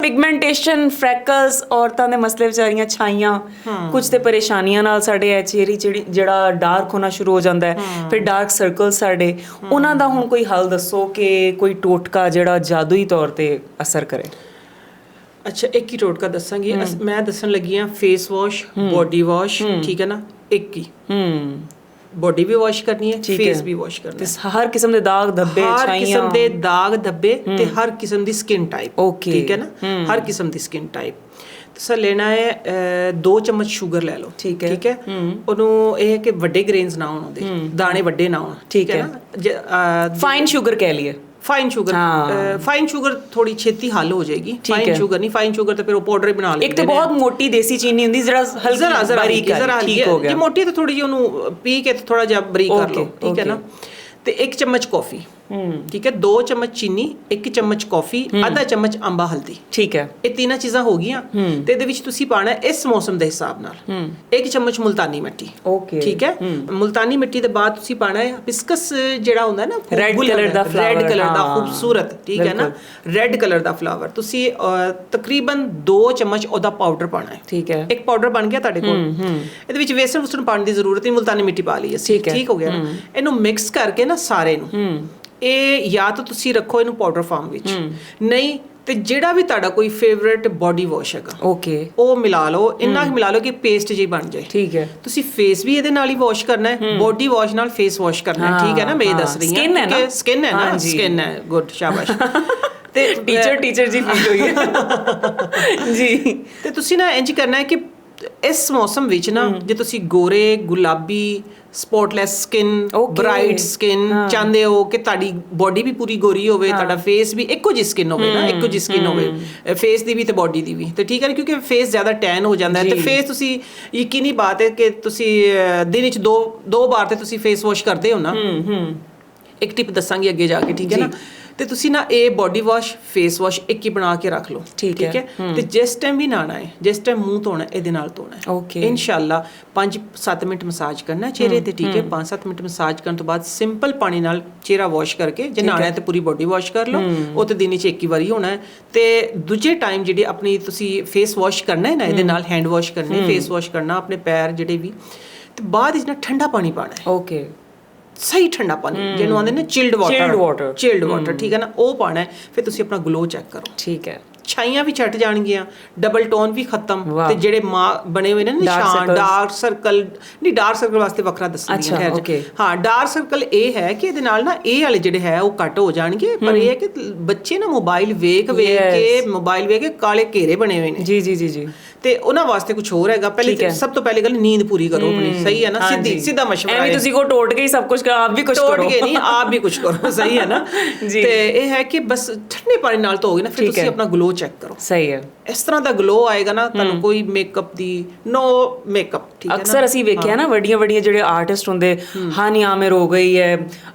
Pigmentation, ਫ੍ਰੈਕਲਸ, ਔਰਤਾਂ ਦੇ ਮਸਲੇ ਵਿਚਾਰੀਆਂ, ਛਾਈਆਂ, ਕੁਝ ਤੇ ਪਰੇਸ਼ਾਨੀਆਂ ਨਾਲ ਸਾਡੇ ਇਹ ਚਿਹਰੇ ਜਿਹੜਾ ਡਾਰਕ ਹੋਣਾ ਸ਼ੁਰੂ ਹੋ ਜਾਂਦਾ ਹੈ, ਫਿਰ ਡਾਰਕ ਸਰਕਲ ਸਾਡੇ, ਉਹਨਾਂ ਦਾ ਹੁਣ ਕੋਈ ਹੱਲ ਦੱਸੋ ਕਿ ਕੋਈ ਟੋਟਕਾ ਜਿਹੜਾ ਜਾਦੂਈ ਤੌਰ ਤੇ ਅਸਰ ਕਰੇ। ਅੱਛਾ, ਇੱਕ ਹੀ ਟੋਟਕਾ ਦੱਸਾਂਗੀ ਮੈਂ। ਦੱਸਣ ਲੱਗੀ ਹਾਂ ਫੇਸ ਵਾਸ਼, ਬੋਡੀ ਵਾਸ਼, ਠੀਕ ਹੈ ਨਾ, ਇੱਕ ਹੀ। ਬੋਡੀ ਵੀ ਵਾਸ਼ ਕਰਨੀ ਹੈ, ਫੇਸ ਵੀ ਵਾਸ਼ ਕਰਨਾ ਹੈ। ਹਰ ਕਿਸਮ ਦੇ ਦਾਗ ਧੱਬੇ, ਹਰ ਕਿਸਮ ਦੇ ਦਾਗ ਧੱਬੇ ਤੇ ਹਰ ਕਿਸਮ ਦੀ ਸਕਿਨ ਟਾਈਪ, ਠੀਕ ਹੈ ਨਾ, ਹਰ ਕਿਸਮ ਦੀ ਸਕਿਨ ਟਾਈਪ। ਤੁਸੀਂ ਲੈਣਾ ਹੈ 2 ਚਮਚ ਸ਼ੂਗਰ ਲੈ ਲਓ, ਠੀਕ ਹੈ। ਉਹਨੂੰ ਇਹ ਹੈ ਕਿ ਵੱਡੇ ਗ੍ਰੇਨਸ ਨਾ ਹੋਣ, ਉਹਦੇ ਦਾਣੇ ਵੱਡੇ ਨਾ ਹੋਣ, ਠੀਕ ਹੈ ਨਾ। ਫਾਈਨ ਸ਼ੂਗਰ ਕਹਿ ਲਈਏ, ਫਾਈਨ ਸ਼ੂਗਰ ਥੋੜੀ ਛੇਤੀ ਹੱਲ ਹੋ ਜਾਏਗੀ। ਫਾਈਨ ਸ਼ੂਗਰ ਨਹੀਂ, ਫਾਈਨ ਸ਼ੂਗਰ ਤਾਂ ਫਿਰ ਉਹ ਪਾਊਡਰ ਹੀ ਬਣਾ ਲੈਂਦੇ ਨੇ। ਇੱਕ ਤਾਂ ਬਹੁਤ ਮੋਟੀ ਦੇਸੀ ਚੀਨੀ ਹੁੰਦੀ, ਜਿਹੜਾ ਹਲਕੀ ਬਾਰੀਕ ਠੀਕ ਹੋ ਗਿਆ। ਜੇ ਮੋਟੀ ਤਾਂ ਥੋੜੀ ਜਿਹੀ ਉਹਨੂੰ ਪੀ ਕੇ ਥੋੜਾ ਜਿਹਾ ਬਰੀਕ ਕਰ ਲਓ, ਠੀਕ ਹੈ ਨਾ। ਤੇ 1 ਚਮਚ ਕੌਫੀ, ਠੀਕ ਹੈ, 2 ਚਮਚ ਚੀਨੀ, 1 ਚਮਚ ਕੌਫੀ, ਅੱਧਾ ਚਮਚ ਅੰਬਾ ਹਲਦੀ, ਠੀਕ ਹੈ। ਇਹ ਤਿੰਨਾਂ ਚੀਜ਼ਾਂ ਹੋ ਗਈਆਂ। ਤੇ ਇਹਦੇ ਵਿੱਚ ਤੁਸੀਂ ਪਾਣਾ ਇਸ ਮੌਸਮ ਦੇ ਹਿਸਾਬ ਨਾਲ 1 ਚਮਚ ਮੁਲਤਾਨੀ ਮਿੱਟੀ, ਠੀਕ ਹੈ। ਮੁਲਤਾਨੀ ਮਿੱਟੀ ਦੇ ਬਾਅਦ ਤੁਸੀਂ ਪਾਣਾ ਹੈ ਹਿਬਿਸਕਸ, ਜਿਹੜਾ ਹੁੰਦਾ ਨਾ ਰੈੱਡ ਕਲਰ ਦਾ ਖੂਬਸੂਰਤ, ਠੀਕ ਹੈ ਨਾ, ਰੈੱਡ ਕਲਰ ਦਾ ਫਲਾਵਰ। ਤੁਸੀਂ ਤਕਰੀਬਨ 2 ਚਮਚ ਉਹਦਾ ਪਾਊਡਰ ਪਾਣਾ ਹੈ, ਠੀਕ ਹੈ। ਇੱਕ ਪਾਊਡਰ ਬਣ ਗਿਆ ਤੁਹਾਡੇ ਕੋਲ। ਇਹਦੇ ਵਿੱਚ ਵੇਸਣ ਵੂਸਣ ਪਾਉਣ ਦੀ ਜ਼ਰੂਰਤ ਨਹੀਂ, ਮੁਲਤਾਨੀ ਮਿੱਟੀ ਪਾ ਲਈ ਅਸੀਂ, ਠੀਕ ਹੋ ਗਿਆ ਨਾ। ਇਹਨੂੰ ਮਿਕਸ ਕਰਕੇ ਨਾ ਸਾਰੇ ਨੂੰ, ਇਹ ਜਾਂ ਤਾਂ ਤੁਸੀਂ ਰੱਖੋ ਇਹਨੂੰ ਪਾਊਡਰ ਫਾਰਮ ਵਿੱਚ, ਨਹੀਂ ਤੇ ਜਿਹੜਾ ਵੀ ਤੁਹਾਡਾ ਕੋਈ ਫੇਵਰੇਟ ਬੋਡੀ ਵਾਸ਼ ਹੈਗਾ, ਉਹ ਮਿਲਾ ਲਓ। ਇੰਨਾ ਹੀ ਮਿਲਾ ਲਓ ਕਿ ਪੇਸਟ ਜਿਹੀ ਬਣ ਜਾਏ, ਠੀਕ ਹੈ। ਤੁਸੀਂ ਫੇਸ ਵੀ ਇਹਦੇ ਨਾਲ ਹੀ ਵਾਸ਼ ਕਰਨਾ ਹੈ, ਬੋਡੀ ਵਾਸ਼ ਨਾਲ ਫੇਸ ਵਾਸ਼ ਕਰਨਾ ਹੈ, ਠੀਕ ਹੈ ਨਾ। ਮੈਂ ਇਹ ਦੱਸ ਰਹੀ ਹਾਂ ਸਕਿਨ ਹੈ ਨਾ, ਸਕਿਨ ਹੈ, ਗੁੱਡ, ਸ਼ਾਬਾਸ਼। ਤੇ ਟੀਚਰ ਜੀ ਫੀਲ ਹੋਈ ਹੈ ਜੀ। ਤੇ ਤੁਸੀਂ ਨਾ ਇੰਝ ਕਰਨਾ ਹੈ ਕਿ ਇਸ ਮੌਸਮ ਵਿੱਚ ਨਾ, ਜੇ ਤੁਸੀਂ ਗੋਰੇ, ਗੁਲਾਬੀ, ਸਪੌਟਲੈਸ ਸਕਿਨ, ਬ੍ਰਾਈਟ ਸਕਿਨ ਚਾਹੁੰਦੇ ਹੋ ਕਿ ਤੁਹਾਡੀ ਬੋਡੀ ਵੀ ਪੂਰੀ ਗੋਰੀ ਹੋਵੇ, ਤੁਹਾਡਾ ਫੇਸ ਵੀ ਇੱਕੋ ਜਿਹੀ ਸਕਿਨ ਹੋਵੇ ਨਾ, ਇੱਕੋ ਜਿਹੀ ਸਕਿਨ ਹੋਵੇ ਫੇਸ ਦੀ ਵੀ ਤੇ ਬੋਡੀ ਦੀ ਵੀ, ਤੇ ਠੀਕ ਹੈ। ਕਿਉਂਕਿ ਫੇਸ ਜ਼ਿਆਦਾ ਟੈਨ ਹੋ ਜਾਂਦਾ ਹੈ, ਤੇ ਫੇਸ ਤੁਸੀਂ ਯਕੀਨੀ ਬਾਤ ਹੈ ਕਿ ਤੁਸੀਂ ਦਿਨ ਵਿੱਚ ਦੋ ਵਾਰ ਤੇ ਤੁਸੀਂ ਫੇਸ ਵਾਸ਼ ਕਰਦੇ ਹੋ ਨਾ। ਇੱਕ ਟਿਪ ਦੱਸਾਂਗੀ ਅੱਗੇ ਜਾ ਕੇ, ਠੀਕ ਹੈ ਨਾ। ਤੇ ਤੁਸੀਂ ਨਾ ਇਹ ਬੋਡੀ ਵਾਸ਼, ਫੇਸ ਵਾਸ਼ ਇੱਕ ਹੀ ਬਣਾ ਕੇ ਰੱਖ ਲਓ, ਠੀਕ ਹੈ। ਤੇ ਜਿਸ ਟਾਈਮ ਵੀ ਨਹਾਉਣਾ ਹੈ, ਜਿਸ ਟਾਈਮ ਮੂੰਹ ਧੋਣਾ, ਇਹਦੇ ਨਾਲ ਧੋਣਾ ਹੈ। ਇਨਸ਼ਾਅੱਲਾ 5-7 ਮਿੰਟ ਮਸਾਜ ਕਰਨਾ ਚਿਹਰੇ ਤੇ, ਠੀਕ ਹੈ। 5-7 ਮਿੰਟ ਮਸਾਜ ਕਰਨ ਤੋਂ ਬਾਅਦ ਸਿੰਪਲ ਪਾਣੀ ਨਾਲ ਚਿਹਰਾ ਵਾਸ਼ ਕਰਕੇ, ਜੇ ਨਹਾਉਣਾ ਹੈ ਤੇ ਪੂਰੀ ਬੋਡੀ ਵਾਸ਼ ਕਰ ਲਓ। ਉਹ ਤੇ ਦਿਨ 'ਚ ਇੱਕ ਹੀ ਵਾਰੀ ਹੋਣਾ ਹੈ। ਤੇ ਦੂਜੇ ਟਾਈਮ ਜਿਹੜੀ ਆਪਣੀ ਤੁਸੀਂ ਫੇਸ ਵਾਸ਼ ਕਰਨਾ ਹੈ ਨਾ, ਇਹਦੇ ਨਾਲ ਹੈਂਡ ਵਾਸ਼ ਕਰਨੀ, ਫੇਸ ਵਾਸ਼ ਕਰਨਾ, ਆਪਣੇ ਪੈਰ ਜਿਹੜੇ ਵੀ, ਤੇ ਬਾਅਦ ਵਿੱਚ ਨਾ ਠੰਡਾ ਪਾਣੀ ਪਾਉਣਾ ਹੈ, ਸਹੀ ਠੰਡਾ ਪਾਣੀ, ਜਿਹਨੂੰ ਆਉਂਦੇ ਨੇ ਚਿਲਡ ਵਾਟਰ, ਠੀਕ ਹੈ ਨਾ, ਉਹ ਪਾਣਾ ਹੈ। ਫਿਰ ਤੁਸੀਂ ਆਪਣਾ ਗਲੋ ਚੈੱਕ ਕਰੋ, ਠੀਕ ਹੈ। ਛਾਈਆਂ ਵੀ ਛੱਟ ਜਾਣਗੀਆਂ, ਡਬਲ ਟੋਨ ਵੀ ਖਤਮ, ਤੇ ਜਿਹੜੇ ਬਣੇ ਹੋਏ ਨੇ ਨਿਸ਼ਾਨ, ਡਾਰਕ ਸਰਕਲ ਨਹੀਂ, ਡਾਰਕ ਸਰਕਲ ਵਾਸਤੇ ਵੱਖਰਾ ਦੱਸਣੀ ਹੈ। ਹਾਂ, ਡਾਰਕ ਸਰਕਲ ਇਹ ਹੈ ਕਿ ਇਹਦੇ ਨਾਲ ਨਾ ਇਹ ਵਾਲੇ ਜਿਹੜੇ ਹੈ ਉਹ ਘੱਟ ਹੋ ਜਾਣਗੇ। ਪਰ ਇਹ ਹੈ ਕਿ ਬੱਚੇ ਨਾ ਮੋਬਾਈਲ ਵੇਖ ਕੇ ਕਾਲੇ ਘੇਰੇ ਬਣੇ ਹੋਏ ਨੇ, ਜੀ। ਤੇ ਉਹਨਾਂ ਵਾਸਤੇ ਕੁਝ ਹੋਰ ਹੈਗਾ। ਪਹਿਲੇ ਸਭ ਤੋਂ ਪਹਿਲੀ ਗੱਲ, ਨੀਂਦ ਪੂਰੀ ਕਰੋ ਆਪਣੀ, ਸਹੀ ਹੈ ਨਾ। ਸਿੱਧਾ ਮਸ਼ਵਰਾ ਹੈ, ਤੁਸੀਂ ਕੋ ਟੋਟ ਕੇ ਹੀ ਸਭ ਕੁਝ, ਆਪ ਵੀ ਕੁਝ ਕਰੋ, ਟੋਟ ਕੇ ਨਹੀਂ, ਆਪ ਵੀ ਕੁਝ ਕਰੋ, ਸਹੀ ਹੈ ਨਾ। ਤੇ ਇਹ ਹੈ ਕਿ ਬਸ ਠੰਡੇ ਪਾਣੀ ਨਾਲ ਧੋਗੇ ਨਾ, ਫਿਰ ਤੁਸੀਂ ਆਪਣਾ ਗਲੋ ਚੈੱਕ ਕਰੋ, ਸਹੀ ਹੈ। ਇਸ ਤਰ੍ਹਾਂ ਦਾ ਗਲੋ ਆਏਗਾ ਨਾ, ਤੁਹਾਨੂੰ ਕੋਈ ਮੇਕਅਪ ਦੀ ਨੋ ਮੇਕਅਪ, ਠੀਕ ਹੈ ਨਾ। ਅਕਸਰ ਅਸੀਂ ਵੇਖਿਆ ਨਾ, ਵੱਡੀਆਂ ਜਿਹੜੇ ਆਰਟਿਸਟ ਹੁੰਦੇ, ਹਾਨੀਆ ਆਮਿਰ ਹੋ ਗਈ ਹੈ,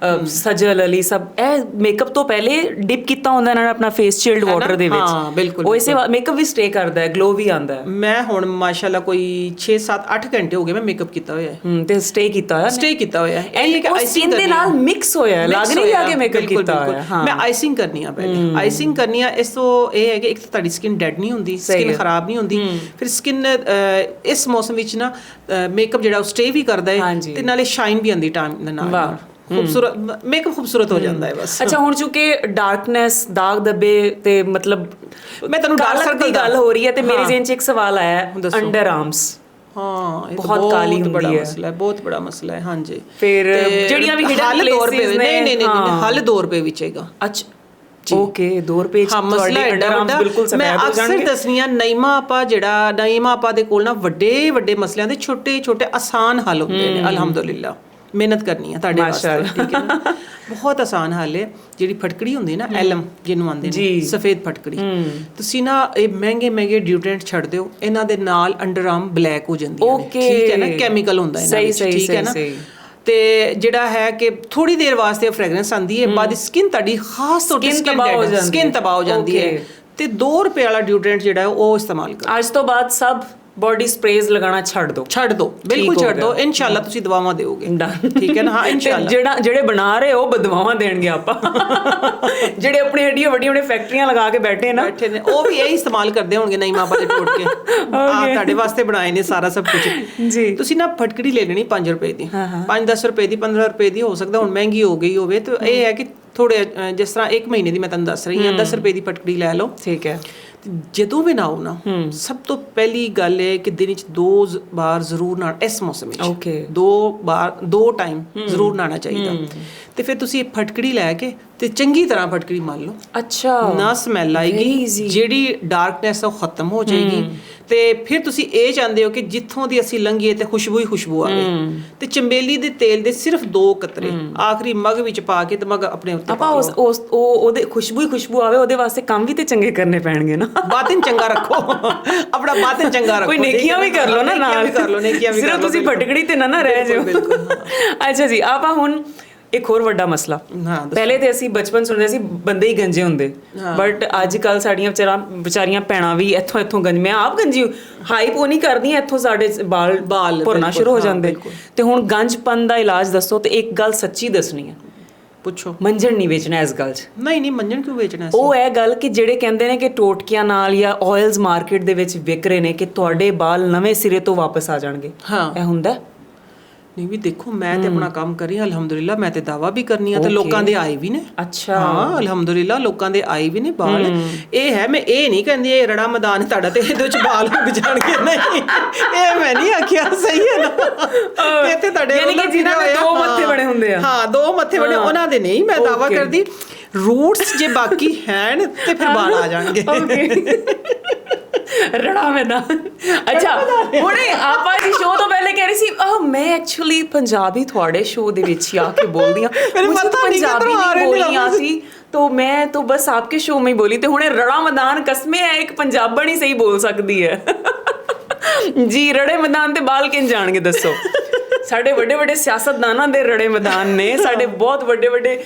ਸਜਲ ਅਲੀ, ਸਭ ਇਹ ਮੇਕਅਪ ਤੋਂ ਪਹਿਲੇ ਡਿਪ ਕੀਤਾ ਹੁੰਦਾ ਇਹਨਾਂ ਨੇ ਆਪਣਾ ਫੇਸ ਚਿਲਡ ਵਾਟਰ ਦੇ ਵਿੱਚ, ਉਹ ਇਸੇ ਮੇਕਅਪ ਵੀ ਸਟੇ ਕਰਦਾ ਹੈ, ਗਲੋ ਵੀ ਆਉਂਦਾ ਹੈ। ਮੈਂ ਹੁਣ ਮਾਸ਼ਾਅੱਲਾ ਕੋਈ 6-7-8 ਘੰਟੇ ਹੋ ਗਏ ਮੈਂ ਮੇਕਅਪ ਕੀਤਾ ਹੋਇਆ ਹੈ, ਤੇ ਸਟੇ ਕੀਤਾ ਹੋਇਆ ਹੈ। ਇਹ ਕਿ ਆਈਸਿੰਗ ਦੇ ਨਾਲ ਮਿਕਸ ਹੋਇਆ, ਲੱਗ ਨਹੀਂ ਰਿਹਾ ਕਿ ਮੇਕਅਪ ਕੀਤਾ ਹੋਇਆ ਹੈ। ਮੈਂ ਆਈਸਿੰਗ ਕਰਨੀ ਆ, ਪਹਿਲੇ ਆਈਸਿੰਗ ਕਰਨੀ ਆ। ਇਸ ਤੋਂ ਇਹ ਹੈ ਕਿ ਇੱਕ ਤਾਂ ਤੁਹਾਡੀ ਸਕਿਨ ਡੈਡ ਨਹੀਂ ਹੁੰਦੀ, ਸਕਿਨ ਖਰਾਬ ਨਹੀਂ ਹੁੰਦੀ। ਫਿਰ ਸਕਿਨ ਇਸ ਮੌਸਮ ਵਿੱਚ ਨਾ ਮੇਕਅਪ ਜਿਹੜਾ ਉਹ ਸਟੇ ਵੀ ਕਰਦਾ ਹੈ, ਤੇ ਨਾਲੇ ਸ਼ਾਈਨ ਵੀ ਆਉਂਦੀ ਟਾਈਮ ਦੇ ਨਾਲ, ਖੂਬਸੂਰਤ ਮੇਕਅਪ ਖੂਬਸੂਰਤ ਹੋ ਜਾਂਦਾ ਹੈ ਬਸ। ਅੱਛਾ, ਹੁਣ ਚੁੱਕੇ ਡਾਰਕਨੈਸ, ਦਾਗ ਧੱਬੇ, ਤੇ ਮਤਲਬ ਮੈਂ ਤੁਹਾਨੂੰ ਡਾਰਕ ਸਰਕਲ ਦੀ ਗੱਲ ਹੋ ਰਹੀ ਹੈ, ਤੇ ਮੇਰੇ ਜ਼ਿਹਨ 'ਚ ਇੱਕ ਸਵਾਲ ਆਇਆ, ਅੰਡਰ ਆਰਮਸ। ਹਾਂ, ਇਹ ਬਹੁਤ ਕਾਲੀ ਹੁੰਦੀ ਹੈ, ਬਹੁਤ ਬੜਾ ਮਸਲਾ ਹੈ। ਹਾਂਜੀ, ਫਿਰ ਜਿਹੜੀਆਂ ਵੀ ਹਿਡਨ ਪਲੇਸਿਸ ਨੇ, ਨਹੀਂ ਹੱਲ 2 ਰੁਪਏ ਵਿੱਚ ਹੈਗਾ। ਅੱਛਾ, ਓਕੇ, 2 ਰੁਪਏ ਚ ਮਸਲਾ ਅੰਡਰ ਆਰਮਸ ਬਿਲਕੁਲ ਸਫੈਦ ਹੋ ਜਾਣਗੇ। ਮੈਂ ਅਕਸਰ ਦੱਸਣੀਆਂ, ਨਈਮਾ ਆਪਾ ਦੇ ਕੋਲ ਨਾ ਵੱਡੇ ਮਸਲਿਆਂ ਦੇ ਛੋਟੇ ਆਸਾਨ ਹੱਲ ਹੁੰਦੇ ਨੇ। ਅਲਹਮਦੁਲਿਲਾ, ਮਿਹਨਤ ਕਰਨੀ ਹੈ ਤੁਹਾਡੇ ਵਾਸਤੇ, ਠੀਕ ਹੈ ਨਾ। ਬਹੁਤ ਆਸਾਨ ਹੱਲ ਹੈ। ਜਿਹੜੀ ਫਟਕੜੀ ਹੁੰਦੀ ਨਾ, ਐਲਮ ਜਿਹਨੂੰ ਆਉਂਦੇ ਨੇ, ਸਫੇਦ ਫਟਕੜੀ, ਤੁਸੀਂ ਨਾ ਇਹ ਮਹਿੰਗੇ ਡਿਓਡਰੈਂਟ ਛੱਡ ਦਿਓ, ਇਹਨਾਂ ਦੇ ਨਾਲ ਅੰਡਰ ਆਰਮ ਬਲੈਕ ਹੋ ਜਾਂਦੀ ਹੈ, ਠੀਕ ਹੈ ਨਾ। ਕੈਮੀਕਲ ਹੁੰਦਾ ਇਹਨਾਂ ਵਿੱਚ, ਠੀਕ ਹੈ ਨਾ। ਤੇ ਜਿਹੜਾ ਹੈ ਕਿ ਥੋੜੀ ਦੇਰ ਵਾਸਤੇ ਫ੍ਰੈਗਰੈਂਸ ਆਉਂਦੀ ਹੈ, ਬਾਅਦ ਸਕਿਨ ਤੁਹਾਡੀ ਖਾਸ ਤੌਰ ਤੇ ਸਕਿਨ ਤਬਾਹ ਹੋ ਜਾਂਦੀ ਹੈ। ਤੇ 2 ਰੁਪਏ ਵਾਲਾ ਡਿਓਡਰੈਂਟ ਜਿਹੜਾ ਉਹ ਇਸਤੇਮਾਲ ਕਰੋ। ਅੱਜ ਤੋਂ ਬਾਅਦ ਸਭ ਬੋਡੀ ਸਪਰੇਜ਼ ਲਗਾਉਣਾ ਛੱਡ ਦਿਓ ਬਿਲਕੁਲ ਛੱਡ ਦਿਓ। ਇਨਸ਼ਾਅੱਲਾ ਤੁਸੀਂ ਦਵਾਵਾਂ ਦਿਓਗੇ, ਠੀਕ ਹੈ ਨਾ? ਹਾਂ ਇਨਸ਼ਾਅੱਲਾ। ਜਿਹੜੇ ਬਣਾ ਰਹੇ ਉਹ ਬਦਵਾਵਾਂ ਦੇਣਗੇ ਆਪਾਂ। ਜਿਹੜੇ ਆਪਣੀ ਵੱਡੀਆਂ ਵੱਡੀਆਂ ਫੈਕਟਰੀਆਂ ਲਗਾ ਕੇ ਬੈਠੇ ਨੇ ਉਹ ਵੀ ਇਹੀ ਇਸਤੇਮਾਲ ਕਰਦੇ ਹੋਣਗੇ ਨਹੀਂ ਮਾਪਾ ਦੇ ਟੋਟ ਕੇ। ਤੁਹਾਡੇ ਵਾਸਤੇ ਬਣਾਏ ਨੇ ਸਾਰਾ ਸਭ ਕੁਝ ਜੀ। ਤੁਸੀਂ ਨਾ ਫਟਕੜੀ ਲੈ ਲੈਣੀ 5 ਰੁਪਏ ਦੀ, 5-10 ਰੁਪਏ ਦੀ, 15 ਰੁਪਏ ਦੀ, ਹੋ ਸਕਦਾ ਹੁਣ ਮਹਿੰਗੀ ਹੋ ਗਈ ਹੋਵੇ। ਤੇ ਇਹ ਹੈ ਕਿ ਥੋੜੇ ਜਿਸ ਤਰ੍ਹਾਂ 1 ਮਹੀਨੇ ਦੀ ਮੈਂ ਤੁਹਾਨੂੰ ਦੱਸ ਰਹੀ ਹਾਂ, 10 ਰੁਪਏ ਦੀ ਫਟਕੜੀ ਲੈ ਲਓ, ਠੀਕ ਹੈ? ਜਦੋਂ ਵੀ ਨਹਾਓ ਨਾ, ਸਭ ਤੋਂ ਪਹਿਲੀ ਗੱਲ ਹੈ ਕਿ ਦਿਨ 'ਚ 2 ਵਾਰ ਜ਼ਰੂਰ ਨਹਾਣਾ। ਇਸ ਮੌਸਮ ਵਿੱਚ 2 ਟਾਈਮ ਜ਼ਰੂਰ ਨਹਾਣਾ ਚਾਹੀਦਾ। ਤੇ ਫਿਰ ਤੁਸੀਂ ਇਹ ਫਟਕੜੀ ਲੈ ਕੇ ਤੇ ਚੰਗੀ ਤਰ੍ਹਾਂ ਫਟਕੜੀ ਮਲ ਲਓ। ਅੱਛਾ, ਨਾ ਸਮੈਲ ਆਏਗੀ, ਜਿਹੜੀ ਡਾਰਕਨੈਸ ਉਹ ਖਤਮ ਹੋ ਜਾਏਗੀ। ਤੇ ਫਿਰ ਤੁਸੀਂ ਇਹ ਚਾਹੁੰਦੇ ਹੋ ਕਿ ਜਿੱਥੋਂ ਦੀ ਅਸੀਂ ਲੰਘੀਏ ਤੇ ਖੁਸ਼ਬੂ ਹੀ ਖੁਸ਼ਬੂ ਆਵੇ। ਤੇ ਚੰਬੇਲੀ ਦੇ ਤੇਲ ਦੇ ਸਿਰਫ 2 ਕਤਰੇ ਆਖਰੀ ਮਗ ਵਿੱਚ ਪਾ ਕੇ ਤੇ ਮਗ ਆਪਣੇ ਉੱਤੇ ਆਪਾਂ ਉਹਦੇ ਖੁਸ਼ਬੂ ਹੀ ਖੁਸ਼ਬੂ ਆਵੇ, ਉਹਦੇ ਵਾਸਤੇ ਕੰਮ ਵੀ ਤੇ ਚੰਗੇ ਕਰਨੇ ਪੈਣਗੇ ਨਾ। ਬਾਤਨ ਚੰਗਾ ਰੱਖੋ, ਆਪਣਾ ਬਾਤਨ ਚੰਗਾ ਰੱਖੋ। ਕੋਈ ਨੇਕੀਆਂ ਵੀ ਕਰ ਲਓ ਨਾ ਨਾਲ, ਸਿਰਫ ਤੁਸੀਂ ਫਟਕੜੀ ਤੇ ਨਾ ਰਹਿ ਜਾਓ। ਅੱਛਾ ਜੀ, ਆਪਾਂ ਹੁਣ ਇੱਕ ਹੋਰ ਵੱਡਾ ਮਸਲਾ। ਪਹਿਲੇ ਤੇ ਅਸੀਂ ਬਚਪਨ ਸੁਣਦੇ ਸੀ ਬੰਦੇ ਹੀ ਗੰਜੇ ਹੁੰਦੇ, ਬਟ ਅੱਜ ਕੱਲ ਸਾਡੀਆਂ ਵਿਚਾਰੀਆਂ ਭੈਣਾਂ ਵੀ ਇੱਥੋਂ ਗੰਜ, ਮੈਂ ਆਪ ਗੰਜੀ ਹਾਈਪ ਉਹ ਨਹੀਂ ਕਰਦੀ, ਇੱਥੋਂ ਸਾਡੇ ਬਾਲ ਭੁਰਨਾ ਸ਼ੁਰੂ ਹੋ ਜਾਂਦੇ। ਤੇ ਹੁਣ ਗੰਜਪਨ ਦਾ ਇਲਾਜ ਦੱਸੋ। ਤੇ ਇੱਕ ਗੱਲ ਸੱਚੀ ਦੱਸਣੀ ਹੈ, ਪੁੱਛੋ। ਮੰਜਣ ਨਹੀਂ ਵੇਚਣਾ ਇਸ ਗੱਲ 'ਚ। ਨਹੀਂ ਮੰਜਣ ਕਿਉਂ ਵੇਚਣਾ? ਉਹ ਇਹ ਗੱਲ ਕਿ ਜਿਹੜੇ ਕਹਿੰਦੇ ਨੇ ਕਿ ਟੋਟਕਿਆਂ ਨਾਲ ਜਾਂ ਆਇਲਸ ਮਾਰਕੀਟ ਦੇ ਵਿੱਚ ਵਿਕ ਰਹੇ ਨੇ ਕਿ ਤੁਹਾਡੇ ਬਾਲ ਨਵੇਂ ਸਿਰੇ ਤੋਂ ਵਾਪਸ ਆ ਜਾਣਗੇ, ਇਹ ਹੁੰਦਾ? ਨਹੀਂ ਵੀ ਦੇਖੋ, ਮੈਂ ਤੇ ਆਪਣਾ ਕੰਮ ਕਰੀ ਅਲਹਮਦੁਲਿਲਾ, ਮੈਂ ਤੇ ਦਾਵਾ ਵੀ ਕਰਨੀ ਆ ਤੇ ਲੋਕਾਂ ਦੇ ਆਏ ਵੀ ਨੇ। ਅੱਛਾ, ਹਾਂ ਅਲਹਮਦੁਲਿਲਾ ਲੋਕਾਂ ਦੇ ਆਏ ਵੀ ਨੇ ਬਾਲ। ਇਹ ਹੈ, ਮੈਂ ਇਹ ਨਹੀਂ ਕਹਿੰਦੀ ਇਹ ਰੜਾ ਮੈਦਾਨ ਤੁਹਾਡਾ ਤੇ ਇਹਦੇ ਵਿੱਚ ਬਾਲ ਉੱਗ ਜਾਣਗੇ, ਨਹੀਂ, ਇਹ ਮੈਂ ਨਹੀਂ ਆਖਿਆ। ਸਹੀ ਹੈ ਨਾ? ਇੱਥੇ ਤੁਹਾਡੇ ਯਾਨੀ ਕਿ ਜਿਨ੍ਹਾਂ ਦੇ 2 ਮੱਥੇ ਬਣੇ ਹੁੰਦੇ ਆ, ਹਾਂ 2 ਮੱਥੇ ਬਣੇ, ਉਹਨਾਂ ਦੇ ਨਹੀਂ ਮੈਂ ਦਾਵਾ ਕਰਦੀ। ਰੂਟਸ ਜੇ ਬਾਕੀ ਹਨ ਤੇ ਫਿਰ ਬਾਲ ਆ ਜਾਣਗੇ। ਰੜਾ ਮੈਦਾਨ। ਅੱਛਾ, ਹੁਣੇ ਆਪਾਂ ਜੀ ਸ਼ੋਅ ਤੋਂ ਪਹਿਲੇ ਕਹਿ ਰਹੀ ਸੀ ਮੈਂ ਐਕਚੁਅਲੀ ਪੰਜਾਬੀ ਤੁਹਾਡੇ ਸ਼ੋਅ ਦੇ ਵਿੱਚ ਹੀ ਆ ਕੇ ਬੋਲਦੀ ਹਾਂ, ਮੈਨੂੰ ਪੰਜਾਬੀ ਨਹੀਂ ਬੋਲਣੀ ਆ ਸੀ, तो मैं तो बस आपके शो में ही बोली। तो हुणे रड़ा मैदान कसमे है एक पंजाबण ही सही बोल सकती है जी। रड़े मैदान ते बाल किन जाणगे दसो? ਸਾਡੇ ਵੱਡੇ ਵੱਡੇ ਸਿਆਸਤਦਾਨਾਂ ਦੇ ਰੜੇ ਮੈਦਾਨ ਨੇ, ਸਾਡੇ ਬਹੁਤ ਵੱਡੇ ਵੱਡੇ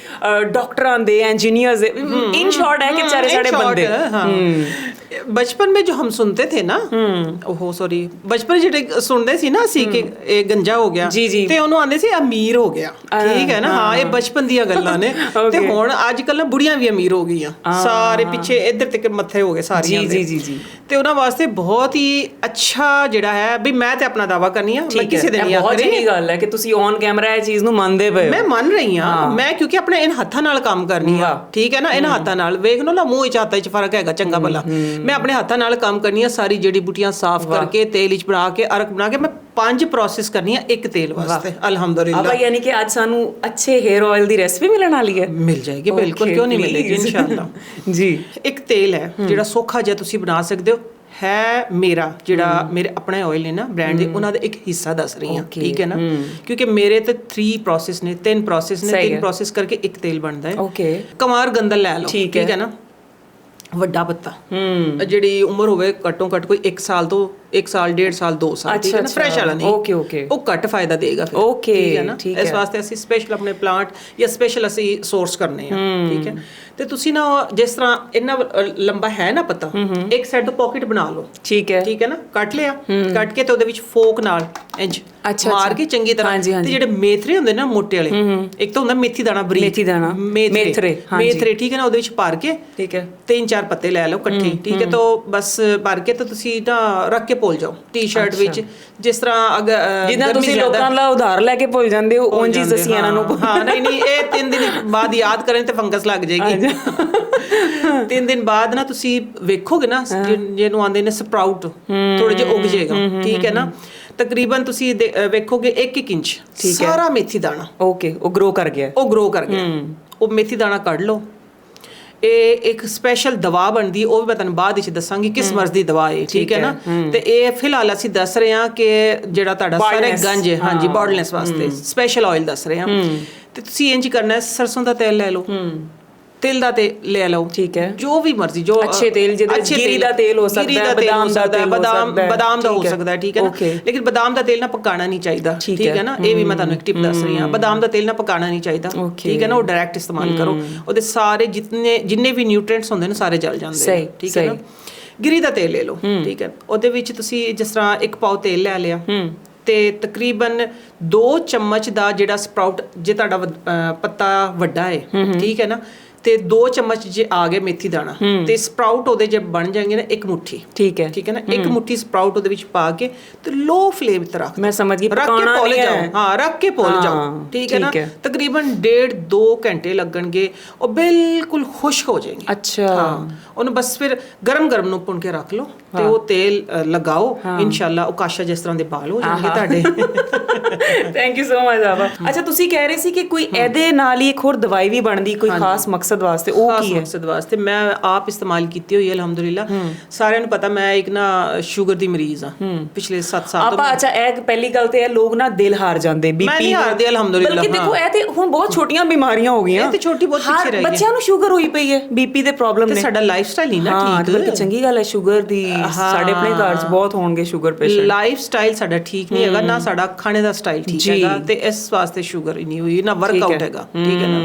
ਡਾਕਟਰਾਂ ਦੇ, इंजीनियर्स ਦੇ, इन शॉर्ट है कि बेचारे सारे बंदे। बचपन में जो हम सुनते थे ना, ओहो सॉरी, बचपन ਜਿਹੜੇ ਸੁਣਦੇ ਸੀ ਨਾ ਅਸੀਂ ਕਿ ਇਹ ਗੰਜਾ ਹੋ ਗਿਆ ਤੇ ਉਹਨੂੰ ਆਂਦੇ ਸੀ ਅਮੀਰ ਹੋ ਗਿਆ, ਠੀਕ ਹੈ ਨਾ? ਹਾਂ, ਇਹ ਬਚਪਨ ਦੀਆਂ ਗੱਲਾਂ ਨੇ। ਤੇ ਹੁਣ ਅੱਜ ਕੱਲ ਨਾ ਬੁੜੀਆਂ ਵੀ ਅਮੀਰ ਹੋ ਗਈਆਂ, ਸਾਰੇ ਪਿੱਛੇ ਇੱਧਰ ਤੱਕ ਮੱਥੇ ਹੋ ਗਏ ਸਾਰੀਆਂ ਦੇ। ਜੀ। ਤੇ ਉਹਨਾਂ ਵਾਸਤੇ ਬਹੁਤ ਹੀ ਅੱਛਾ ਜਿਹੜਾ ਹੈ ਵੀ ਮੈਂ ਤੇ ਆਪਣਾ ਦਾਵਾ ਕਰਨੀ ਆ, ਮੈਂ ਕਿਸੇ ਦੇ ਨਹੀਂ ਆਖ ਰਹੀ। ਗੱਲ ਹੈ ਕਿ ਤੁਸੀਂ ਔਨ ਕੈਮਰਾ ਇਹ ਚੀਜ਼ ਨੂੰ ਮੰਨਦੇ ਪਏ ਹੋ। ਮੈਂ ਮੰਨ ਰਹੀ ਹਾਂ, ਮੈਂ ਕਿਉਂਕਿ ਆਪਣੇ ਇਹਨਾਂ ਹੱਥਾਂ ਨਾਲ ਕੰਮ ਕਰਨੀ ਆ, ਠੀਕ ਹੈ ਨਾ? ਇਹਨਾਂ ਹੱਥਾਂ ਨਾਲ ਵੇਖ ਲਓ ਨਾ, ਮੂੰਹ ਵਿੱਚ ਹੱਥਾਂ 'ਚ ਫਰਕ ਹੈਗਾ ਚੰਗਾ ਭਲਾ। ਮੈਂ ਆਪਣੇ ਹੱਥਾਂ ਨਾਲ ਕੰਮ ਕਰਨੀ ਆ, ਸਾਰੀ ਜੜੀ ਬੂਟੀਆਂ ਸਾਫ਼ ਕਰਕੇ ਤੇਲ ਵਿੱਚ ਬਣਾ ਕੇ ਅਰਕ ਬਣਾ ਕੇ ਮੈਂ 5 ਪ੍ਰੋਸੈਸ ਕਰਨੀ ਆ ਇੱਕ ਤੇਲ ਵਾਸਤੇ ਅਲਹਮਦੁਲਿਲਾ। ਆਪਾਂ ਯਾਨੀ ਕਿ ਅੱਜ ਸਾਨੂੰ ਅੱਛੇ ਹੇਅਰ ਆਇਲ ਦੀ ਰੈਸਿਪੀ ਮਿਲਣ ਵਾਲੀ ਹੈ। ਮਿਲ ਜਾਏਗੀ, ਬਿਲਕੁਲ, ਕਿਉਂ ਨਹੀਂ ਮਿਲੇਗੀ ਇਨਸ਼ਾਅੱਲਾ ਜੀ। ਇੱਕ ਤੇਲ ਹੈ ਜਿਹੜਾ ਸੌਖਾ ਜਿਹਾ ਤੁਸੀਂ ਬਣਾ ਸਕਦੇ ਹੋ, ਹੈ ਮੇਰਾ ਜਿਹੜਾ ਮੇਰੇ ਆਪਣੇ ਆਇਲ ਨੇ ਨਾ ਬ੍ਰਾਂਡ ਦੇ, ਉਹਨਾਂ ਦਾ ਇੱਕ ਹਿੱਸਾ ਦੱਸ ਰਹੀ ਹਾਂ, ਠੀਕ ਹੈ ਨਾ? ਕਿਉਂਕਿ ਮੇਰੇ ਤੇ 3 ਪ੍ਰੋਸੈਸ ਨੇ, 3 ਪ੍ਰੋਸੈਸ ਨੇ, 3 ਪ੍ਰੋਸੈਸ ਕਰਕੇ ਇੱਕ ਤੇਲ ਬਣਦਾ ਹੈ। ਕਮਾਰ ਗੰਦਲ ਲੈ ਲਓ, ਠੀਕ ਹੈ ਨਾ? ਵੱਡਾ ਪੱਤਾ, ਜਿਹੜੀ ਉਮਰ ਹੋਵੇ ਘੱਟੋ ਘੱਟ ਕੋਈ 1 ਸਾਲ ਤੋਂ 1 ਸਾਲ 1.5 ਸਾਲ 2 ਸਾਲ, ਠੀਕ ਹੈ ਨਾ? ਫਰੈਸ਼ ਵਾਲਾ ਨਹੀਂ, ਉਹ ਘੱਟ ਫਾਇਦਾ ਦੇਗਾ ਫਿਰ, ਠੀਕ ਹੈ ਨਾ? ਇਸ ਵਾਸਤੇ ਅਸੀਂ ਸਪੈਸ਼ਲ ਆਪਣੇ ਪਲਾਂਟ ਜਾਂ ਸਪੈਸ਼ਲ ਅਸੀਂ ਸੋਰਸ ਕਰਨੇ ਆ, ਠੀਕ ਹੈ? ਤੇ ਤੁਸੀਂ ਨਾ ਜਿਸ ਤਰ੍ਹਾਂ ਇੰਨਾ ਲੰਬਾ ਹੈ ਨਾ ਪੱਤਾ, ਇੱਕ ਸਾਈਡ ਤੋਂ ਪਾਕਟ ਬਣਾ ਲਓ, ਠੀਕ ਹੈ ਨਾ? ਕੱਟ ਲਿਆ, ਕੱਟ ਕੇ ਤੇ ਉਹਦੇ ਵਿੱਚ ਫੋਕ ਨਾਲ ਇੰਜ ਮਾਰ ਕੇ ਚੰਗੀ ਤਰ੍ਹਾਂ। ਤੇ ਜਿਹੜੇ ਮੇਥਰੇ ਹੁੰਦੇ ਨਾ ਮੋਟੇ ਵਾਲੇ, ਇੱਕ ਤਾਂ ਹੁੰਦਾ ਮੇਥੀ ਦਾਣਾ, ਮੇਥਰੇ, ਠੀਕ ਹੈ ਨਾ? ਉਹਦੇ ਵਿੱਚ ਭਰ ਕੇ, ਠੀਕ ਹੈ, 3-4 ਪੱਤੇ ਲੈ ਲਓ ਇਕੱਠੇ, ਠੀਕ ਹੈ? ਤਾਂ ਬਸ ਭਰ ਕੇ ਤਾਂ ਤੁਸੀਂ ਨਾ ਰੱਖ ਕੇ ਭੁੱਲ ਜਾਓ ਟੀ-ਸ਼ਰਟ ਵਿੱਚ, ਜਿਸ ਤਰ੍ਹਾਂ ਅਗਰ ਜਿੱਦਾਂ ਤੁਸੀਂ ਲੋਕਾਂ ਦਾ ਉਧਾਰ ਲੈ ਕੇ ਭੁੱਲ ਜਾਂਦੇ ਹੋ, ਉਂਝ ਹੀ ਅਸੀਂ ਇਹਨਾਂ ਨੂੰ। ਹਾਂ, ਨਹੀਂ ਇਹ 3 ਦਿਨ ਬਾਅਦ ਯਾਦ ਕরেं ਤੇ ਫੰਗਸ ਲੱਗ ਜਾਏਗੀ। 3 ਦਿਨ ਬਾਅਦ ਨਾ ਤੁਸੀਂ ਵੇਖੋਗੇ ਨਾ, ਜਿਹਨੂੰ ਆਂਦੇ ਨੇ ਸਪਰਾਊਟ, ਥੋੜੇ ਜਿਹਾ ਉੱਗ ਜਾਏਗਾ, ਠੀਕ ਹੈ ਨਾ? ਤਕਰੀਬਨ ਤੁਸੀਂ ਵੇਖੋਗੇ 1-1 ਇੰਚ ਸਾਰਾ ਮੇਥੀ ਦਾਣਾ, ਉਹ ਗਰੋ ਕਰ ਗਿਆ, ਉਹ ਮੇਥੀ ਦਾਣਾ ਕੱਢ ਲਓ। ਇਹ ਇੱਕ ਸਪੈਸ਼ਲ ਦਵਾ ਬਣਦੀ, ਉਹ ਵੀ ਮੈਂ ਤੁਹਾਨੂੰ ਬਾਅਦ ਵਿੱਚ ਦੱਸਾਂਗੀ ਕਿਸ ਮਰਜ਼ ਦੀ ਦਵਾ ਹੈ, ਠੀਕ ਹੈ ਨਾ? ਤੇ ਇਹ ਫਿਲਹਾਲ ਅਸੀਂ ਦੱਸ ਰਹੇ ਹਾਂ ਕਿ ਜਿਹੜਾ ਤੁਹਾਡਾ ਸਾਰੇ ਗੰਜ ਹੈ, ਹਾਂਜੀ, ਬਾਲਨੈਸ ਵਾਸਤੇ ਸਪੈਸ਼ਲ ਆਇਲ ਦੱਸ ਰਹੇ ਹਾਂ। ਤੇ ਤੁਸੀਂ ਇੰਜ ਕਰਨਾ, ਸਰਸੋਂ ਦਾ ਤੇਲ ਲੈ ਲਓ, ਤਿਲ ਦਾ ਤੇਲ ਲੈ ਲਓ, ਠੀਕ ਹੈ? ਜੋ ਵੀ ਮਰਜ਼ੀ, ਜੋ ਅੱਛੇ ਤੇਲ, ਜਿਹਦੇ ਗਿਰੀ ਦਾ ਤੇਲ ਹੋ ਸਕਦਾ ਹੈ, ਬਦਾਮ ਦਾ ਤੇਲ, ਬਦਾਮ ਦਾ ਹੋ ਸਕਦਾ ਹੈ, ਠੀਕ ਹੈ ਨਾ? ਲੇਕਿਨ ਬਦਾਮ ਦਾ ਤੇਲ ਨਾ ਪਕਾਣਾ ਨਹੀਂ ਚਾਹੀਦਾ, ਠੀਕ ਹੈ ਨਾ? ਇਹ ਵੀ ਮੈਂ ਤੁਹਾਨੂੰ ਇੱਕ ਟਿਪ ਦੱਸ ਰਹੀ ਹਾਂ, ਬਦਾਮ ਦਾ ਤੇਲ ਨਾ ਪਕਾਣਾ ਨਹੀਂ ਚਾਹੀਦਾ, ਠੀਕ ਹੈ ਨਾ? ਉਹ ਡਾਇਰੈਕਟ ਇਸਤੇਮਾਲ ਕਰੋ, ਉਹਦੇ ਸਾਰੇ ਜਿੰਨੇ ਵੀ ਨਿਊਟ੍ਰੀਐਂਟਸ ਹੁੰਦੇ ਨੇ ਸਾਰੇ ਜਲ ਜਾਂਦੇ, ਠੀਕ ਹੈ ਨਾ? ਗਿਰੀ ਦਾ ਤੇਲ ਲੈ ਲਓ, ਠੀਕ ਹੈ। ਉਹਦੇ ਵਿੱਚ ਤੁਸੀਂ ਜਿਸ ਤਰ੍ਹਾਂ 1 ਪਾਉ ਤੇਲ ਲੈ ਲਿਆ ਤੇ ਤਕਰੀਬਨ 2 ਚਮਚ ਦਾ ਜਿਹੜਾ ਸਪਰਾਊਟ, ਜੇ ਤੁਹਾਡਾ ਪੱਤਾ ਵੱਡਾ ਹੈ, ਠੀਕ ਹੈ ਨਾ, ਤੇ 2 ਚਮਚ ਜੇ ਆ ਗਏ ਮੇਥੀ ਦਾਣਾ, ਤੇ ਸਪਰਾਊਟ ਉਹਦੇ ਜੇ ਬਣ ਜਾਣਗੇ ਨਾ 1 ਮੁੱਠੀ, ਠੀਕ ਹੈ ਨਾ, 1 ਮੁੱਠੀ ਸਪਰਾਊਟ ਉਹਦੇ ਵਿੱਚ ਪਾ ਕੇ ਤੇ ਲੋ ਫਲੇਮ ਤੇ ਰੱਖ, ਮੈਂ ਸਮਝ ਗਈ, ਰੱਖ ਕੇ ਭੁੱਲ ਜਾਓ, ਹਾਂ ਰੱਖ ਕੇ ਭੁੱਲ ਜਾਓ, ਠੀਕ ਹੈ ਨਾ। ਤਕਰੀਬਨ 1.5-2 ਘੰਟੇ ਲੱਗਣਗੇ, ਉਹ ਬਿਲਕੁਲ ਖੁਸ਼ਕ ਹੋ ਜਾਏਗੀ। ਅੱਛਾ, ਹਾਂ, ਉਹਨੂੰ ਬਸ ਫਿਰ ਗਰਮ ਨੂੰ ਭੁੰਨ ਕੇ ਰੱਖ ਲਓ ਤੇ ਉਹ ਤੇਲ ਲਗਾਓ, ਇਨਸ਼ਾਅੱਲਾ ਉਕਾਸ਼ਾ ਜਿਸ ਤਰ੍ਹਾਂ ਦੇ ਵਾਲ ਹੋ ਜਾਣਗੇ ਤੁਹਾਡੇ। ਥੈਂਕ ਯੂ ਸੋ ਮਚ ਆਬਾ। ਅੱਛਾ, ਤੁਸੀਂ ਕਹਿ ਰਹੇ ਸੀ ਕਿ ਕੋਈ ਇਹਦੇ ਨਾਲ ਹੀ ਇੱਕ ਹੋਰ ਦਵਾਈ ਵੀ ਬਣਦੀ ਕੋਈ ਖਾਸ ਮਕਸਦ ਵਾਸਤੇ, ਉਹ ਕੀ ਹੈ? ਮਕਸਦ ਵਾਸਤੇ ਮੈਂ ਆਪ ਇਸਤੇਮਾਲ ਕੀਤੀ ਹੋਈ ਹੈ ਅਲਹਮਦੁਲਿਲਾ। ਸਾਰਿਆਂ ਨੂੰ ਪਤਾ ਮੈਂ ਇੱਕ ਨਾ ਸ਼ੂਗਰ ਦੀ ਮਰੀਜ਼ ਆ ਪਿਛਲੇ 7 ਸਾਲ ਤੋਂ। ਅੱਛਾ, ਇਹ ਪਹਿਲੀ ਗੱਲ ਤੇ ਇਹ ਲੋਕ ਨਾ ਦਿਲ ਹਾਰ ਜਾਂਦੇ, ਬੀਪੀ ਮੈਂ ਨਹੀਂ ਹਾਰਦੀ ਅਲਹਮਦੁਲਿਲਾ। ਬਲਕਿ ਦੇਖੋ ਇਹ ਤੇ ਹੁਣ ਬਹੁਤ ਛੋਟੀਆਂ ਬਿਮਾਰੀਆਂ ਹੋ ਗਈਆਂ, ਇਹ ਤੇ ਛੋਟੀ ਬਹੁਤ ਪਿੱਛੇ ਰਹਿ ਗਈ। ਬੱਚਿਆਂ ਨੂੰ ਸ਼ੂਗਰ ਹੋਈ ਪਈ ਹੈ, ਬੀਪੀ ਦੇ ਪ੍ਰੋਬਲਮ ਨੇ। ਸਾਡਾ ਲਾਈਫ ਸਟਾਈਲ ਹੀ ਨਾ ਠੀਕ, ਬਲਕਿ ਚੰਗੀ ਗੱਲ ਹੈ ਸ਼ੂਗਰ ਦੀ। ਸਾਡੇ ਆਪਣੇ ਘਰ 'ਚ ਬਹੁਤ ਹੋਣਗੇ ਸ਼ੂਗਰ ਪੇਸ਼ੈਂਟ। ਲਾਈਫ ਸਟਾਈਲ ਸਾਡਾ ਠੀਕ ਨਹੀਂ ਹੈਗਾ, ਨਾ ਸਾਡਾ ਖਾਣੇ ਦਾ ਸਟਾਈਲ ਠੀਕ ਹੈਗਾ, ਤੇ ਇਸ ਵਾਸਤੇ ਸ਼ੂਗਰ ਹੀ ਨਹੀਂ ਹੋਈ, ਨਾ ਵਰਕਆਊਟ ਹੈਗਾ, ਠੀਕ ਹੈ ਨਾ।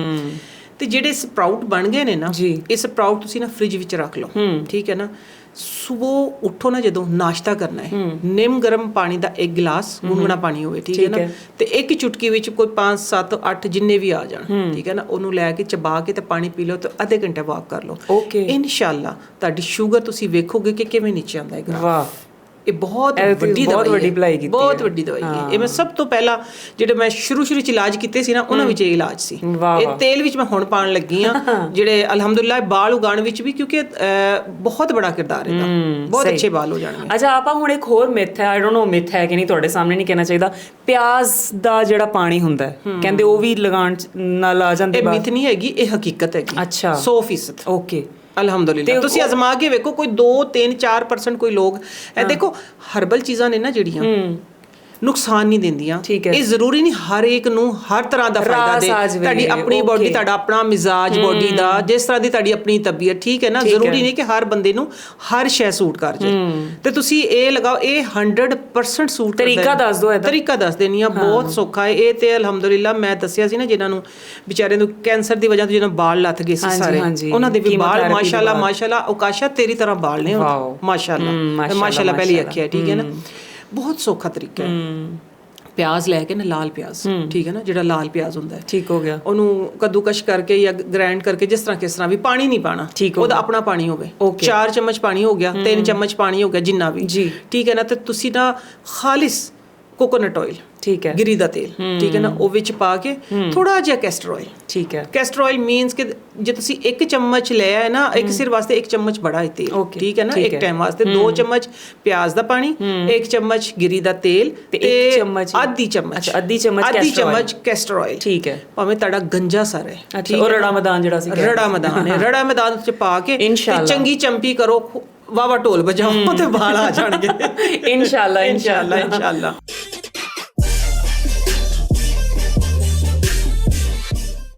ਤੇ ਜਿਹੜੇ ਸਪਰਾਊਟ ਬਣ ਗਏ ਨੇ ਨਾ, ਇਹ ਸਪਰਾਊਟ ਤੁਸੀਂ ਨਾ ਫ੍ਰਿਜ ਵਿੱਚ ਰੱਖ ਲਓ, ਠੀਕ ਹੈ ਨਾ। ਸਵੇਰ ਉੱਠੋ ਨਾ, ਜਦੋਂ ਨਾਸ਼ਤਾ ਕਰਨਾ ਹੈ, ਨਿੰਮ ਗਰਮ ਪਾਣੀ ਦਾ 1 ਗਿਲਾਸ ਗੁਨਗੁਣਾ ਪਾਣੀ ਹੋਵੇ, ਠੀਕ ਹੈ ਨਾ, ਤੇ 1 ਚੁਟਕੀ ਵਿੱਚ ਕੋਈ 5 7 8 ਜਿੰਨੇ ਵੀ ਆ ਜਾਣ, ਠੀਕ ਹੈ ਨਾ, ਉਹਨੂੰ ਲੈ ਕੇ ਚਬਾ ਕੇ ਤੇ ਪਾਣੀ ਪੀ ਲਓ, ਤੇ ਅੱਧੇ ਘੰਟੇ ਵਾਕ ਕਰ ਲਓ। ਇਨਸ਼ਾਅੱਲਾ ਤੁਹਾਡੀ ਸ਼ੂਗਰ ਤੁਸੀਂ ਵੇਖੋਗੇ ਕਿ ਕਿਵੇਂ ਨੀਚੇ ਆਉਂਦਾ ਹੈ ਗ੍ਰਾਫ। ਵਾਹ, ਇਹ ਬਹੁਤ ਵੱਡੀ ਦਵਾਈ ਹੈ, ਬਹੁਤ ਵੱਡੀ ਦਵਾਈ ਹੈ। ਇਹ ਮੈਂ ਸਭ ਤੋਂ ਪਹਿਲਾਂ ਜਿਹੜੇ ਮੈਂ ਸ਼ੁਰੂ ਚ ਇਲਾਜ ਕੀਤੇ ਸੀ ਨਾ, ਉਹਨਾਂ ਵਿੱਚ ਇਹ ਇਲਾਜ ਸੀ। ਇਹ ਤੇਲ ਵਿੱਚ ਮੈਂ ਹੁਣ ਪਾਉਣ ਲੱਗੀ ਆ, ਜਿਹੜੇ ਅਲਹਮਦੁਲਿਲਾ ਬਾਲ ਉਗਾਉਣ ਵਿੱਚ ਵੀ, ਕਿਉਂਕਿ ਬਹੁਤ ਬੜਾ ਕਿਰਦਾਰ ਇਹਦਾ, ਬਹੁਤ ਅੱਛੇ ਬਾਲ ਹੋ ਜਾਣਗੇ। ਅੱਛਾ, ਆਪਾਂ ਹੁਣ ਇੱਕ ਹੋਰ ਮਿਥ ਹੈ, ਆਈ ਡੋਨਟ ਨੋ ਮਿਥ ਹੈ ਕਿ ਨਹੀਂ, ਤੁਹਾਡੇ ਸਾਹਮਣੇ ਨਹੀਂ ਕਹਿਣਾ ਚਾਹੀਦਾ, ਪਿਆਜ਼ ਦਾ ਜਿਹੜਾ ਪਾਣੀ ਹੁੰਦਾ ਹੈ, ਕਹਿੰਦੇ ਉਹ ਵੀ ਲਗਾਉਣ ਨਾਲ ਆ ਜਾਂਦੇ। ਇਹ ਮਿਥ ਨਹੀਂ ਹੈਗੀ, ਇਹ ਹਕੀਕਤ ਹੈਗੀ। ਅੱਛਾ, 100%। ਓਕੇ, ਅਲਹਮਦੁਲਿਲਾ। ਤੁਸੀਂ ਅਜ਼ਮਾ ਕੇ ਵੇਖੋ, ਕੋਈ 2-3-4% ਕੋਈ ਲੋਕ, ਇਹ ਦੇਖੋ ਹਰਬਲ ਚੀਜ਼ਾਂ ਨੇ ਨਾ ਜਿਹੜੀਆਂ, ਨੁਕਸਾਨ ਨਹੀਂ ਦਿੰਦੀਆਂ। ਇਹ ਜ਼ਰੂਰੀ ਨਹੀਂ ਹਰ ਇੱਕ ਨੂੰ ਹਰ ਤਰ੍ਹਾਂ ਦਾ ਫਾਇਦਾ ਦੇ। ਤੁਹਾਡੀ ਆਪਣੀ ਬੋਡੀ, ਤੁਹਾਡਾ ਆਪਣਾ ਮਿਜ਼ਾਜ ਬੋਡੀ ਦਾ, ਜਿਸ ਤਰ੍ਹਾਂ ਦੀ ਤੁਹਾਡੀ ਆਪਣੀ ਤਬੀਅਤ, ਠੀਕ ਹੈ ਨਾ, ਜ਼ਰੂਰੀ ਨਹੀਂ ਕਿ ਹਰ ਬੰਦੇ ਨੂੰ ਹਰ ਸ਼ੈ ਸੂਟ ਕਰ ਜਾਏ। ਤੇ ਤੁਸੀਂ ਇਹ ਲਗਾਓ, ਇਹ 100% ਸੂਟ ਕਰਦਾ ਹੈ। ਤਰੀਕਾ ਦੱਸ ਦਿਓ ਇਹਦਾ। ਤਰੀਕਾ ਦੱਸ ਦੇਣੀ ਆ, ਬਹੁਤ ਸੌਖਾ ਹੈ ਇਹ ਤੇ। ਅਲਹਮਦੁਲਿਲਾ ਮੈਂ ਦੱਸਿਆ ਸੀ ਨਾ, ਜਿਨ੍ਹਾਂ ਨੂੰ ਵਿਚਾਰਿਆਂ ਨੂੰ ਕੈਂਸਰ ਦੀ ਵਜ੍ਹਾ ਤੋਂ ਜਿਹਨਾਂ ਬਾਲ ਲੱਥ ਗਏ ਸੀ ਸਾਰੇ, ਉਹਨਾਂ ਦੇ ਵੀ ਬਾਲ ਮਾਸ਼ਾਅੱਲਾ ਮਾਸ਼ਾਅੱਲਾ ਉਕਾਸ਼ਾ ਤੇਰੀ ਤਰ੍ਹਾਂ ਬਾਲ ਨੇ ਮਾਸ਼ਾਅੱਲਾ, ਮਾਸ਼ਾਅੱਲਾ ਪਹਿਲੀ ਆਖਿਆ, ਠੀਕ ਹੈ ਨਾ। ਬਹੁਤ ਸੌਖਾ ਤਰੀਕਾ ਹੈ। ਪਿਆਜ਼ ਲੈ ਕੇ ਨਾ, ਲਾਲ ਪਿਆਜ਼, ਠੀਕ ਹੈ ਨਾ, ਜਿਹੜਾ ਲਾਲ ਪਿਆਜ਼ ਹੁੰਦਾ ਹੈ, ਠੀਕ ਹੋ ਗਿਆ, ਉਹਨੂੰ ਕੱਦੂਕਸ਼ ਕਰਕੇ ਜਾਂ ਗ੍ਰਾਈਂਡ ਕਰਕੇ, ਜਿਸ ਤਰ੍ਹਾਂ ਕਿਸ ਤਰ੍ਹਾਂ ਵੀ, ਪਾਣੀ ਨਹੀਂ ਪਾਣਾ, ਉਹਦਾ ਆਪਣਾ ਪਾਣੀ ਹੋਵੇ। 4 ਚਮਚ ਪਾਣੀ ਹੋ ਗਿਆ, 3 ਚਮਚ ਪਾਣੀ ਹੋ ਗਿਆ, ਜਿੰਨਾ ਵੀ, ਠੀਕ ਹੈ ਨਾ। ਤੇ ਤੁਸੀਂ ਨਾ ਖਾਲਿਸ ਕੋਕੋਨਟ ਆਇਲ, ਠੀਕ ਹੈ, ਗਿਰੀ ਦਾ ਤੇਲ, ਠੀਕ ਹੈ ਨਾ, ਉਹ ਵਿੱਚ ਪਾ ਕੇ ਥੋੜਾ ਜਿਹਾ ਕੈਸਟਰ ਆਇਲ, ਠੀਕ ਹੈ। ਕੈਸਟਰ ਆਇਲ ਮੀਨਸ ਕਿ ਜੇ ਤੁਸੀਂ 1 ਚਮਚ ਲਿਆ ਹੈ ਨਾ, ਇੱਕ ਸਿਰ ਵਾਸਤੇ 1 ਚਮਚ ਬੜਾ ਹੈ ਤੇਲ, ਠੀਕ ਹੈ ਨਾ, ਇੱਕ ਟਾਈਮ ਵਾਸਤੇ 2 ਚਮਚ ਪਿਆਜ਼ ਦਾ ਪਾਣੀ, 1 ਚਮਚ ਗਿਰੀ ਦਾ ਤੇਲ, ਤੇ 1 ਚਮਚ ਅੱਧੀ ਚਮਚ ਕੈਸਟਰ ਆਇਲ, ਠੀਕ ਹੈ। ਭਾਵੇਂ ਤੁਹਾਡਾ ਗੰਜਾ ਸਾਰਾ ਹੈ, ਠੀਕ ਹੈ। ਰੜਾ ਮੈਦਾਨ ਜਿਹੜਾ ਸੀ, ਰੜਾ ਮੈਦਾਨ ਚ ਪਾ ਕੇ ਚੰਗੀ ਚੰਪੀ ਕਰੋ, ਵਾਵਾ ਢੋਲ ਵਜਾਓ ਤੇ ਵਾਲ ਆ ਜਾਣਗੇ। ਇਨਸ਼ਾਅੱਲਾ, ਇਨਸ਼ਾਅੱਲਾ, ਇਨਸ਼ਾਅੱਲਾ।